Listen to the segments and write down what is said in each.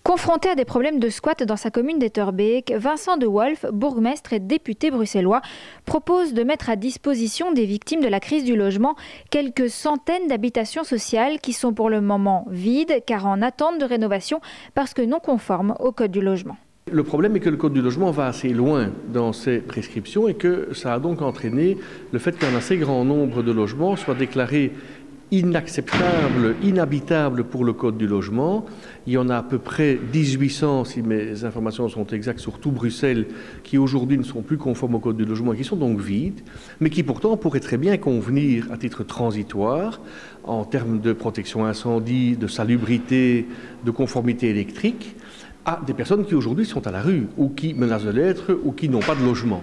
Confronté à des problèmes de squat dans sa commune d'Etterbeek, Vincent de Wolf, bourgmestre et député bruxellois, propose de mettre à disposition des victimes de la crise du logement quelques centaines d'habitations sociales qui sont pour le moment vides car en attente de rénovation parce que non conformes au Code du logement. Le problème est que le Code du logement va assez loin dans ses prescriptions et que ça a donc entraîné le fait qu'un assez grand nombre de logements soient déclarés inacceptables, inhabitables pour le Code du logement. Il y en a à peu près 1800, si mes informations sont exactes, sur tout Bruxelles, qui aujourd'hui ne sont plus conformes au Code du logement et qui sont donc vides, mais qui pourtant pourraient très bien convenir à titre transitoire en termes de protection incendie, de salubrité, de conformité électrique, à des personnes qui aujourd'hui sont à la rue ou qui menacent de l'être ou qui n'ont pas de logement.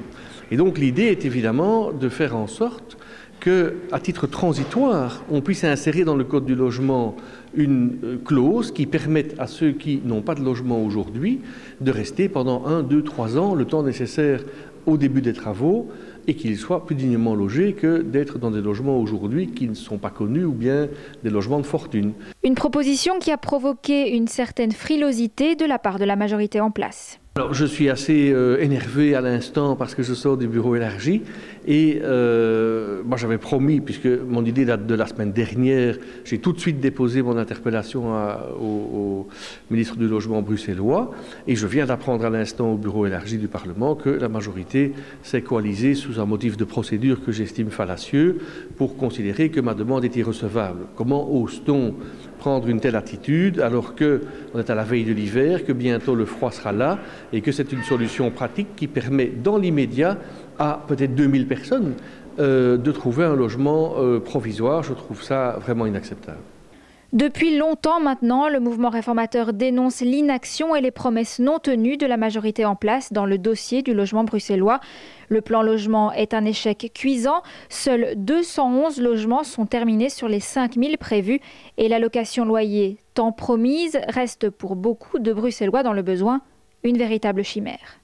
Et donc l'idée est évidemment de faire en sorte qu'à titre transitoire, on puisse insérer dans le Code du logement une clause qui permette à ceux qui n'ont pas de logement aujourd'hui de rester pendant 1, 2, 3 ans, le temps nécessaire au début des travaux, et qu'ils soient plus dignement logés que d'être dans des logements aujourd'hui qui ne sont pas connus ou bien des logements de fortune. Une proposition qui a provoqué une certaine frilosité de la part de la majorité en place. Alors, je suis assez énervé à l'instant parce que je sors du bureau élargi et moi j'avais promis, puisque mon idée date de la semaine dernière, j'ai tout de suite déposé mon interpellation au ministre du Logement bruxellois et je viens d'apprendre à l'instant au bureau élargi du Parlement que la majorité s'est coalisée sous un motif de procédure que j'estime fallacieux pour considérer que ma demande est irrecevable. Comment ose-t-on prendre une telle attitude alors qu'on est à la veille de l'hiver, que bientôt le froid sera là et que c'est une solution pratique qui permet dans l'immédiat à peut-être 2000 personnes de trouver un logement provisoire. Je trouve ça vraiment inacceptable. Depuis longtemps maintenant, le mouvement réformateur dénonce l'inaction et les promesses non tenues de la majorité en place dans le dossier du logement bruxellois. Le plan logement est un échec cuisant. Seuls 211 logements sont terminés sur les 5000 prévus et l'allocation loyer tant promise reste pour beaucoup de Bruxellois dans le besoin une véritable chimère.